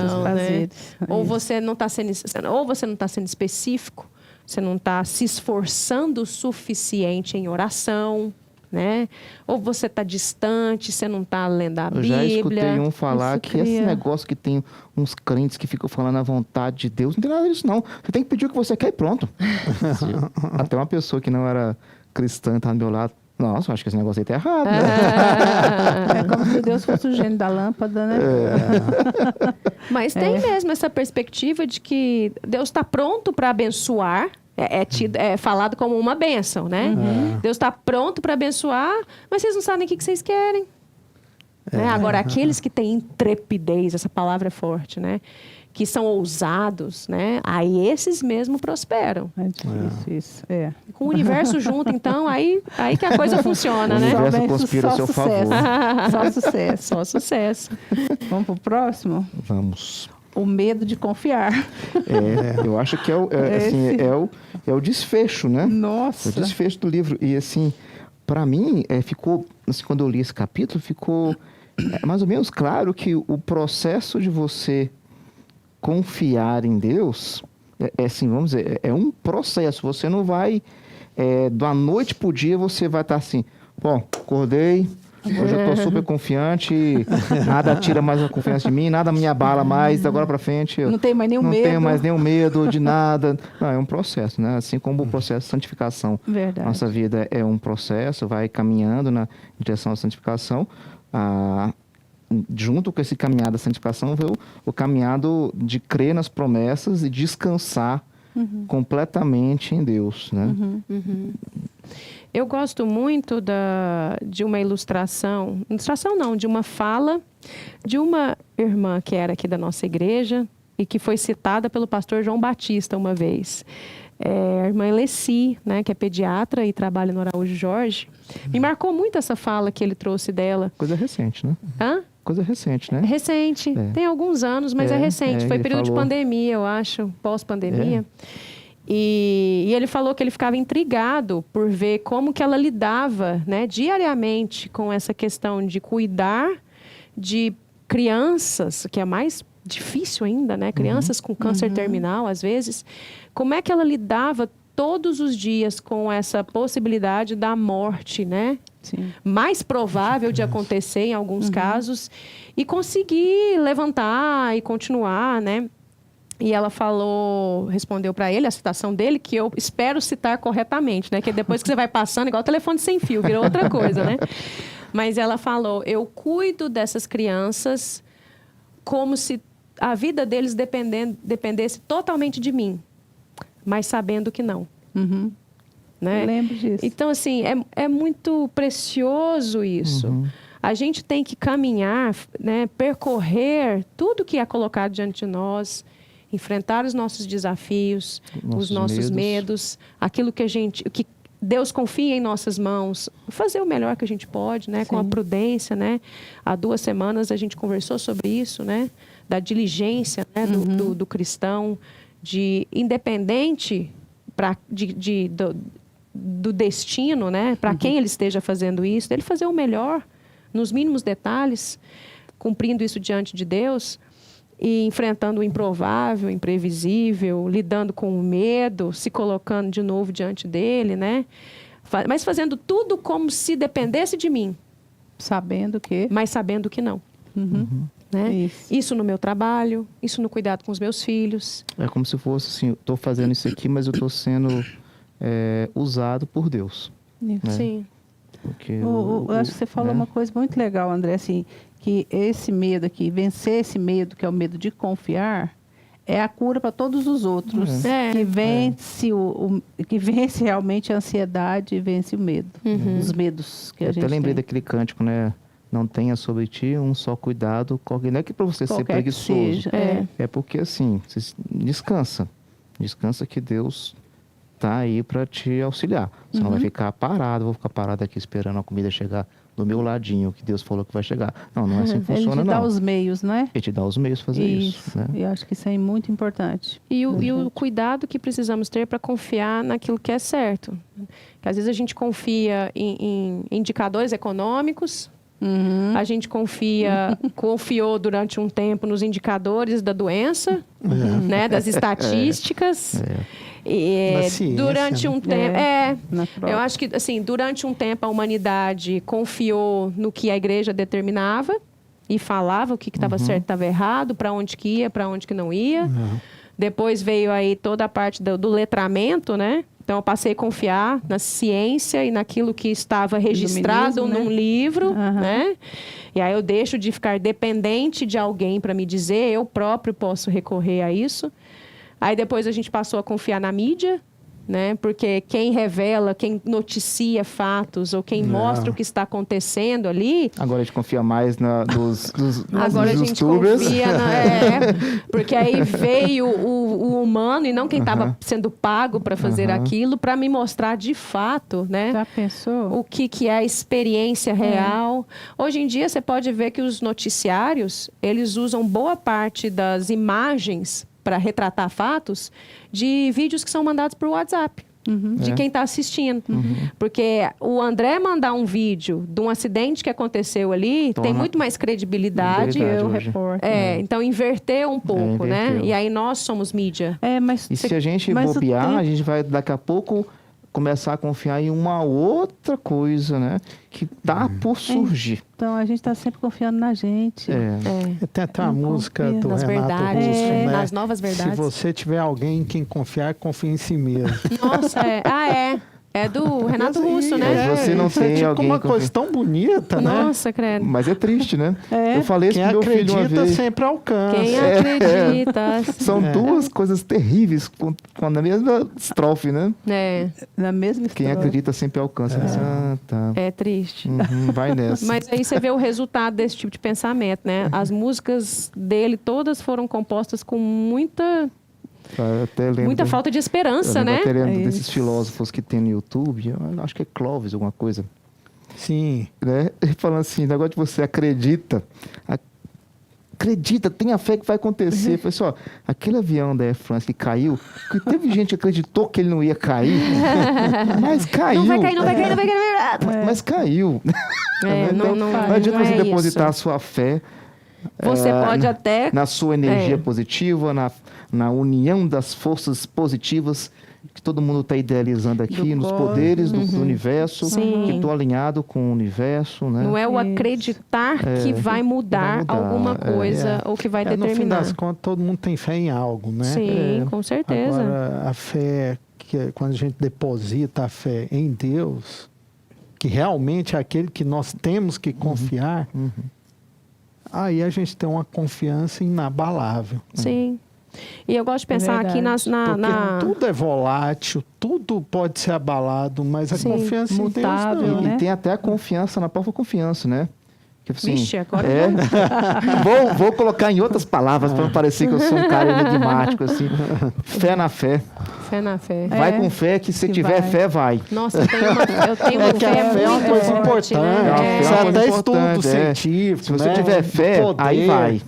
Não, né? Ou você não está sendo específico. Você não está se esforçando o suficiente em oração, né? Ou você está distante, você não está lendo a Bíblia. Eu já escutei um falar que esse negócio que tem uns crentes que ficam falando a vontade de Deus, não tem nada disso, não. Você tem que pedir o que você quer e pronto. Até uma pessoa que não era cristã estava do meu lado. Nossa, eu acho que esse negócio aí tá errado. Né? É como se Deus fosse o gênio da lâmpada, né? Mas tem mesmo essa perspectiva de que Deus está pronto para abençoar. É falado como uma bênção, né? Deus está pronto para abençoar, mas vocês não sabem o que vocês querem. Né? Agora, aqueles que têm intrepidez, essa palavra é forte, né? Que são ousados, né? Aí esses mesmo prosperam. É difícil isso. Com o universo junto, então, aí que a coisa funciona, né? O universo conspira a seu favor. Só sucesso. Só sucesso. Vamos pro próximo? Vamos. O medo de confiar. Eu acho que é o desfecho, né? Nossa. É o desfecho do livro. E, assim, para mim, ficou... Assim, quando eu li esse capítulo, ficou mais ou menos claro que o processo de você confiar em Deus, assim, vamos dizer, é um processo. Você não vai, da noite pro dia, você vai estar assim, bom, acordei, hoje eu tô super confiante, nada tira mais a confiança de mim, nada me abala mais, da agora pra frente. Não tenho mais nenhum medo. Não tenho mais nenhum medo de nada. Não, é um processo, né? Assim como o processo de santificação. Verdade. Nossa vida é um processo, vai caminhando na direção à santificação. Junto com esse caminhado da santificação, veio o caminhado de crer nas promessas e descansar completamente em Deus, né? Eu gosto muito de uma ilustração não, de uma fala de uma irmã que era aqui da nossa igreja e que foi citada pelo pastor João Batista uma vez. A irmã Eleci, né, que é pediatra e trabalha no Araújo Jorge. Me marcou muito essa fala que ele trouxe dela. Coisa recente, né? Hã? Coisa recente, né? Recente. Tem alguns anos, mas é recente. Foi período de pandemia, eu acho, pós-pandemia. E ele falou que ele ficava intrigado por ver como que ela lidava, né, diariamente com essa questão de cuidar de crianças, que é mais difícil ainda, né? Crianças com câncer terminal, às vezes. Como é que ela lidava todos os dias com essa possibilidade da morte, né? Sim. Mais provável de acontecer em alguns casos, e conseguir levantar e continuar, né? E ela respondeu para ele, a citação dele, que eu espero citar corretamente, né? Que depois que você vai passando, igual o telefone sem fio, virou outra coisa, né? Mas ela falou, eu cuido dessas crianças como se a vida deles dependesse totalmente de mim, mas sabendo que não. Né? Eu lembro disso. Então, assim, é muito precioso isso. A gente tem que caminhar, né, percorrer tudo que é colocado diante de nós, enfrentar os nossos desafios, os nossos medos, aquilo que Deus confia em nossas mãos, fazer o melhor que a gente pode, né, com a prudência, né? Há 2 semanas a gente conversou sobre isso, né, da diligência, né, do cristão, de independente do destino, né, para quem ele esteja fazendo isso, dele fazer o melhor nos mínimos detalhes, cumprindo isso diante de Deus e enfrentando o improvável, o imprevisível, lidando com o medo, se colocando de novo diante dele, né? Mas fazendo tudo como se dependesse de mim. Sabendo que... Mas sabendo que não. Né? Isso no meu trabalho, isso no cuidado com os meus filhos. É como se fosse assim, eu estou fazendo isso aqui, mas eu estou sendo usado por Deus. Isso. Né? Sim. Porque eu acho que você falou uma coisa muito legal, André, assim, que esse medo aqui, vencer esse medo, que é o medo de confiar, é a cura para todos os outros. Que vence realmente a ansiedade e vence o medo. Os medos que a gente tem. Eu até lembrei daquele cântico, né? Não tenha sobre ti um só cuidado. Não é que para você ser preguiçoso. É porque assim, você descansa. Descansa que Deus está aí para te auxiliar. Você não vai ficar parado, vou ficar parado aqui esperando a comida chegar do meu ladinho, que Deus falou que vai chegar. Não é assim que funciona, Ele te não. dá os meios, né? Ele te dá os meios para fazer isso. Né? Eu acho que isso é muito importante. E o cuidado que precisamos ter para confiar naquilo que é certo. Porque às vezes a gente confia em indicadores econômicos, a gente confiou durante um tempo nos indicadores da doença, né, das estatísticas. Durante um tempo, eu acho que assim, durante um tempo a humanidade confiou no que a igreja determinava e falava o que estava certo, estava errado, para onde que ia, para onde que não ia. Depois veio aí toda a parte do letramento, né? Então, eu passei a confiar na ciência e naquilo que estava registrado num livro, né? E aí eu deixo de ficar dependente de alguém para me dizer, eu próprio posso recorrer a isso. Aí depois a gente passou a confiar na mídia, né? Porque quem revela, quem noticia fatos ou quem mostra o que está acontecendo ali... Agora a gente confia mais nos Agora a gente YouTubers. confia... porque aí veio o humano e não quem estava sendo pago para fazer aquilo, para me mostrar de fato, né? Já pensou? O que é a experiência real. Hoje em dia você pode ver que os noticiários, eles usam boa parte das imagens para retratar fatos de vídeos que são mandados por WhatsApp. De quem está assistindo. Porque o André mandar um vídeo de um acidente que aconteceu ali tem muito mais credibilidade. Verdade, o hoje. repórter. Então inverteu um pouco, né? inverteu. E aí nós somos mídia. E se a gente bobear, a gente vai daqui a pouco começar a confiar em uma outra coisa, né? Que tá por surgir. Então, a gente está sempre confiando na gente. Tem até uma música do Nas Renato verdades, Russo, né? nas novas verdades. Se você tiver alguém em quem confiar, confie em si mesmo. Nossa, é do Renato Russo, né? Mas você não Isso é tem tipo alguém uma que coisa tão bonita, né? Nossa, credo. Mas é triste, né? Eu falei isso Quem pro meu filho uma acredita vez. sempre alcança. Quem acredita. São duas coisas terríveis com a mesma estrofe, né? Na mesma Quem estrofe. acredita sempre alcança. Tá. É triste. Vai nessa. Mas aí você vê o resultado desse tipo de pensamento, né? As músicas dele todas foram compostas com muita falta de esperança, né? Eu até lembro desses filósofos que tem no YouTube, eu acho que é Clóvis, alguma coisa. Sim. Né? Ele falando assim, negócio de você acredita. acredita, tenha fé que vai acontecer. Eu falei assim, ó, aquele avião da Air France que caiu, que teve gente que acreditou que ele não ia cair, mas caiu. Não vai cair, não vai cair, não vai cair. Mas caiu. Então, não adianta não você é depositar isso. a sua fé Você pode até... na sua energia positiva, na união das forças positivas que todo mundo está idealizando aqui, nos poderes do universo, Sim. que estou alinhado com o universo, né? Não é o Isso. acreditar que vai mudar alguma coisa ou que vai No fim determinar. das contas, todo mundo tem fé em algo, né? Sim, com certeza. Agora, a fé, quando a gente deposita a fé em Deus, que realmente é aquele que nós temos que confiar, aí a gente tem uma confiança inabalável. Sim. E eu gosto de pensar aqui verdade. Porque tudo é volátil, tudo pode ser abalado, mas a Sim, confiança mutável, em Deus não. né? E tem até a confiança na própria confiança, né? Tipo assim, Vixe, agora vou colocar em outras palavras para não parecer que eu sou um cara enigmático, assim. Fé na fé. fé na fé. Vai com fé que se que tiver vai. fé, vai. Nossa, eu tenho uma Que a fé fé é uma muito coisa forte, importante. né? Isso É uma é coisa até importante, estudo é. científico. Se você né? tiver fé, O poder, aí vai.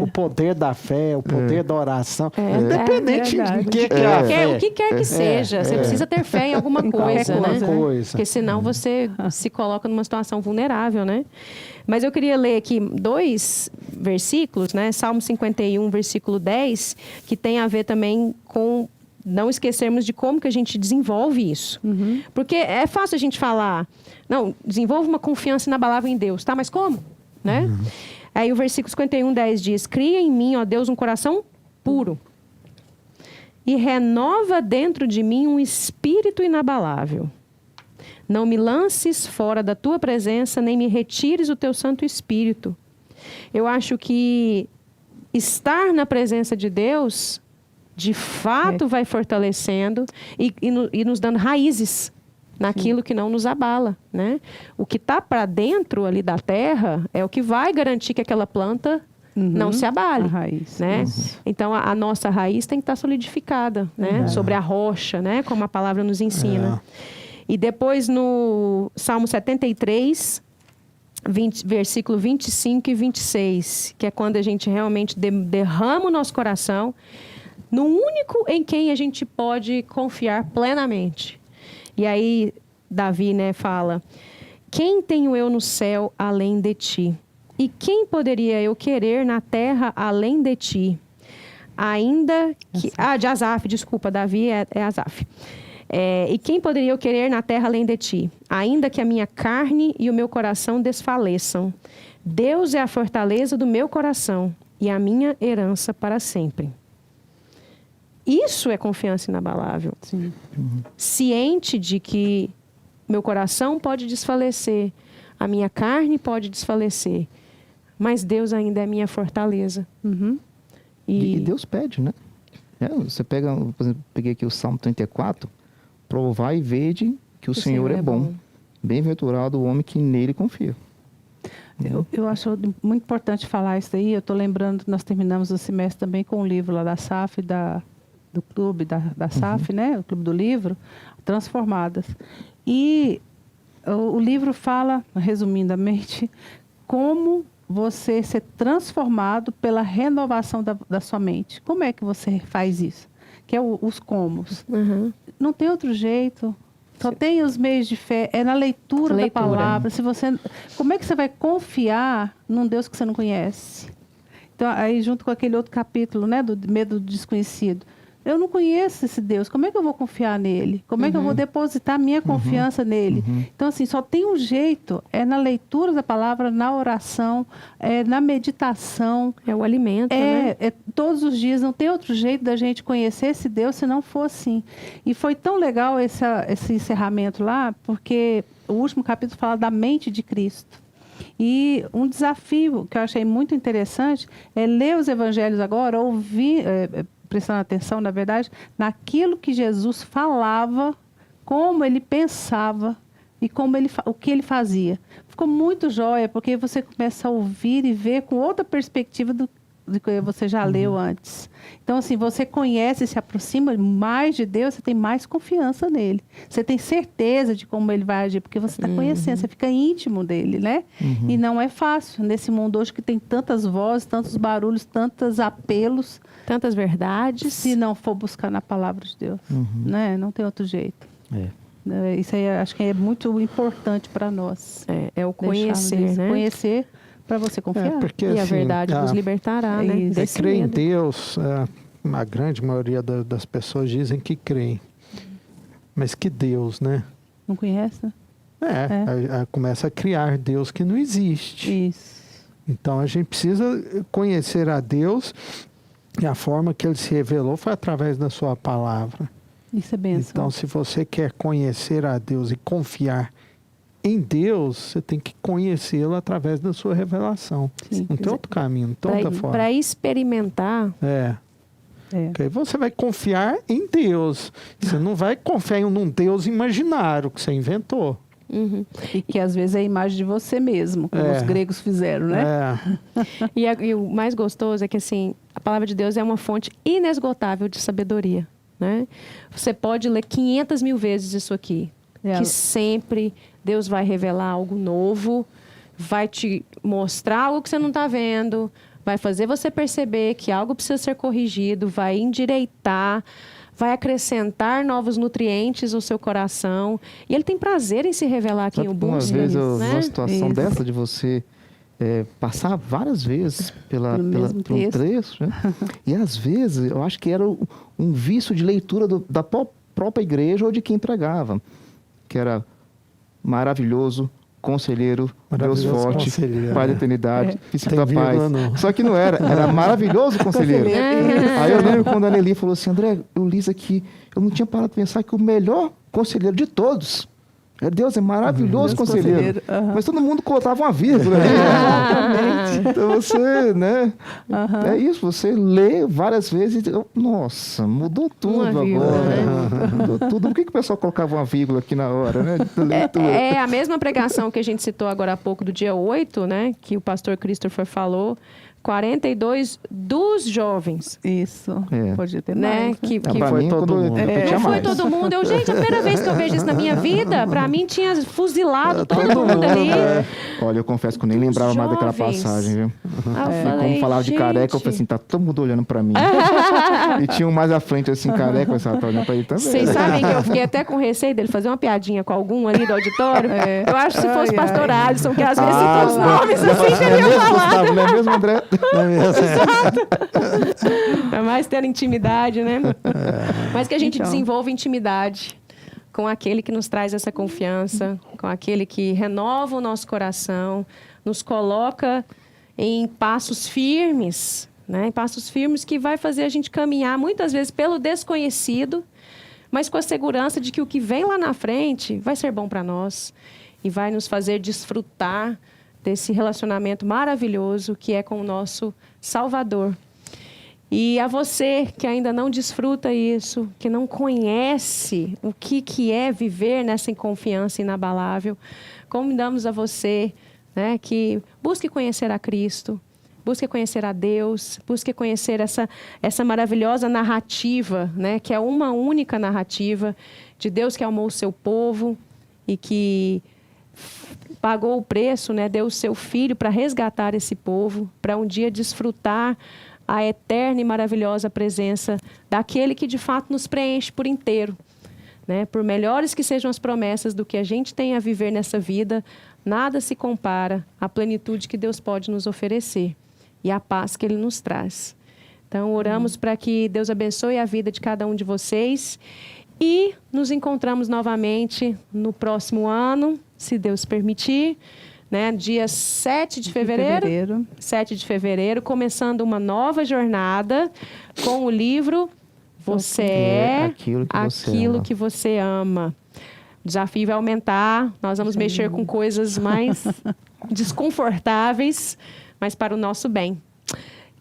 O poder da fé, o poder da oração. Independente verdade. do que é a fé. O que quer que seja, você precisa ter fé em alguma Em qualquer coisa, né? coisa. Porque senão você se coloca numa situação vulnerável, né? Mas eu queria ler aqui 2 versículos, né? Salmo 51, versículo 10, que tem a ver também com não esquecermos de como que a gente desenvolve isso. Porque é fácil a gente falar, não, desenvolva uma confiança inabalável em Deus, tá? Mas como? Né? Aí o versículo 51, 10 diz, cria em mim, ó Deus, um coração puro e renova dentro de mim um espírito inabalável. Não me lances fora da tua presença, nem me retires o teu Santo Espírito. Eu acho que estar na presença de Deus, de fato, vai fortalecendo e nos dando raízes naquilo que não nos abala, né? O que está para dentro ali da terra é o que vai garantir que aquela planta não se abale. A raiz. Né? Então, a nossa raiz tem que estar solidificada, né? Sobre a rocha, né? Como a palavra nos ensina. E depois no Salmo 73, versículo 25 e 26, que é quando a gente realmente derrama o nosso coração no único em quem a gente pode confiar plenamente. E aí Davi, né, fala, quem tenho eu no céu além de ti? E quem poderia eu querer na terra além de ti? Ainda que... de Asaf, desculpa, Davi é Asaf. E quem poderia eu querer na terra além de ti? Ainda que a minha carne e o meu coração desfaleçam. Deus é a fortaleza do meu coração e a minha herança para sempre. Isso é confiança inabalável. Sim. Ciente de que meu coração pode desfalecer, a minha carne pode desfalecer, mas Deus ainda é minha fortaleza. E Deus pede, né? Você pega, por exemplo, peguei aqui o Salmo 34, provai e vede que o Senhor é bom. Bem-aventurado o homem que nele confia. Eu acho muito importante falar isso aí. Eu estou lembrando que nós terminamos o semestre também com um livro lá da SAF, do clube da SAF, né? O Clube do Livro, Transformadas. E o livro fala, resumidamente, como você ser transformado pela renovação da sua mente. Como é que você faz isso? Que é os comos. Não tem outro jeito. Só tem os meios de fé. É na leitura da palavra. Como é que você vai confiar num Deus que você não conhece? Então, aí junto com aquele outro capítulo, né, do medo do desconhecido. Eu não conheço esse Deus. Como é que eu vou confiar nele? Como é que eu vou depositar minha confiança nele? Então, assim, só tem um jeito. É na leitura da palavra, na oração, na meditação. É o alimento, né? Todos os dias. Não tem outro jeito da gente conhecer esse Deus se não for assim. E foi tão legal esse encerramento lá, porque o último capítulo fala da mente de Cristo. E um desafio que eu achei muito interessante é ler os evangelhos agora, ouvir... prestando atenção, na verdade, naquilo que Jesus falava, como ele pensava e o que ele fazia. Ficou muito jóia, porque você começa a ouvir e ver com outra perspectiva do que você já leu antes. Então, assim, você conhece, se aproxima mais de Deus, você tem mais confiança nele. Você tem certeza de como ele vai agir, porque você está conhecendo, você fica íntimo dele, né? E não é fácil, nesse mundo hoje que tem tantas vozes, tantos barulhos, tantos apelos. Tantas verdades. Se não for buscar na palavra de Deus, né? Não tem outro jeito. Isso aí acho que é muito importante para nós. É o conhecer, né? Conhecer para você confiar. Porque, E a assim, verdade nos libertará, né? isso. Desse crer em medo. Deus, a grande maioria das pessoas dizem que creem. Mas que Deus, né? Não conhece? Né? Começa a criar Deus que não existe. Isso. Então a gente precisa conhecer a Deus, e a forma que ele se revelou foi através da sua palavra. Isso é bênção. Então, se você quer conhecer a Deus e confiar em Deus, você tem que conhecê-lo através da sua revelação. Sim. Não tem outro caminho, não tem outra forma. Para experimentar, Porque aí você vai confiar em Deus. Você não vai confiar em um Deus imaginário que você inventou. E que às vezes é a imagem de você mesmo, como os gregos fizeram, né? e o mais gostoso é que assim, a palavra de Deus é uma fonte inesgotável de sabedoria, né? Você pode ler 500 mil vezes isso aqui, que sempre Deus vai revelar algo novo, vai te mostrar algo que você não está vendo, vai fazer você perceber que algo precisa ser corrigido, vai endireitar, vai acrescentar novos nutrientes ao seu coração. E ele tem prazer em se revelar quem o busca. Uma vez eu vi né? uma situação dessa de você passar várias vezes pelo texto, né? E às vezes eu acho que era um vício de leitura da própria igreja ou de quem pregava, que era maravilhoso, conselheiro, Deus forte, conselheiro, Pai da eternidade, príncipe da Tem paz. vírgula, não. Só que não era maravilhoso conselheiro. Aí eu lembro quando a Nelly falou assim, André, eu li isso aqui, eu não tinha parado de pensar que o melhor conselheiro de todos Deus, é maravilhoso conselheiro. Mas todo mundo colocava uma vírgula ali. Exatamente. Então você, né? É isso, você lê várias vezes e nossa, mudou tudo agora. Né? Mudou tudo. Por que o pessoal colocava uma vírgula aqui na hora, né? É a mesma pregação que a gente citou agora há pouco do dia 8, né? Que o pastor Christopher falou. 42 dos jovens. Isso. Pode ter né? mais. Que foi mim, todo mundo. Não foi todo mundo. Gente, a primeira vez que eu vejo isso na minha vida, pra mim tinha fuzilado todo mundo ali. Olha, eu confesso que eu nem lembrava mais daquela passagem, viu? Como falava de careca, eu falei assim, tá todo mundo olhando pra mim. E tinha um mais à frente, assim, careca, eu tava olhando pra ele também. Vocês sabem que eu fiquei até com receio dele fazer uma piadinha com algum ali do auditório? Eu acho que se fosse pastor Alisson, que às vezes citou os nomes assim, ele ia falar. Não é mesmo, André? É mais ter intimidade, né? Mas que a gente desenvolva intimidade com aquele que nos traz essa confiança, com aquele que renova o nosso coração, nos coloca em passos firmes, né? Em passos firmes que vai fazer a gente caminhar muitas vezes pelo desconhecido, mas com a segurança de que o que vem lá na frente vai ser bom para nós e vai nos fazer desfrutar desse relacionamento maravilhoso que é com o nosso Salvador. E a você que ainda não desfruta isso, que não conhece o que é viver nessa confiança inabalável, convidamos a você, né, que busque conhecer a Cristo, busque conhecer a Deus, busque conhecer essa maravilhosa narrativa, né, que é uma única narrativa de Deus que amou o seu povo e que pagou o preço, né? Deu o seu filho para resgatar esse povo, para um dia desfrutar a eterna e maravilhosa presença daquele que de fato nos preenche por inteiro, né? Por melhores que sejam as promessas do que a gente tem a viver nessa vida, nada se compara à plenitude que Deus pode nos oferecer e à paz que Ele nos traz. Então, oramos para que Deus abençoe a vida de cada um de vocês e nos encontramos novamente no próximo ano, se Deus permitir, né? Dia 7 de fevereiro. 7 de fevereiro, começando uma nova jornada com o livro Você é aquilo que você ama. O desafio vai aumentar, nós vamos mexer com coisas mais desconfortáveis, mas para o nosso bem.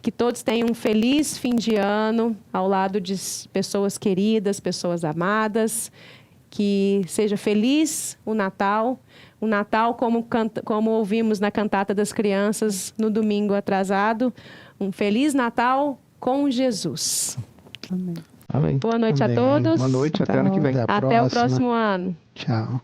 Que todos tenham um feliz fim de ano ao lado de pessoas queridas, pessoas amadas. Que seja feliz o Natal, Um Natal como ouvimos na cantata das crianças no domingo atrasado. Um Feliz Natal com Jesus. Amém. Amém. Boa noite Amém. a todos. Boa noite, até ano que vem. Até a Até o próxima. próximo ano. Tchau.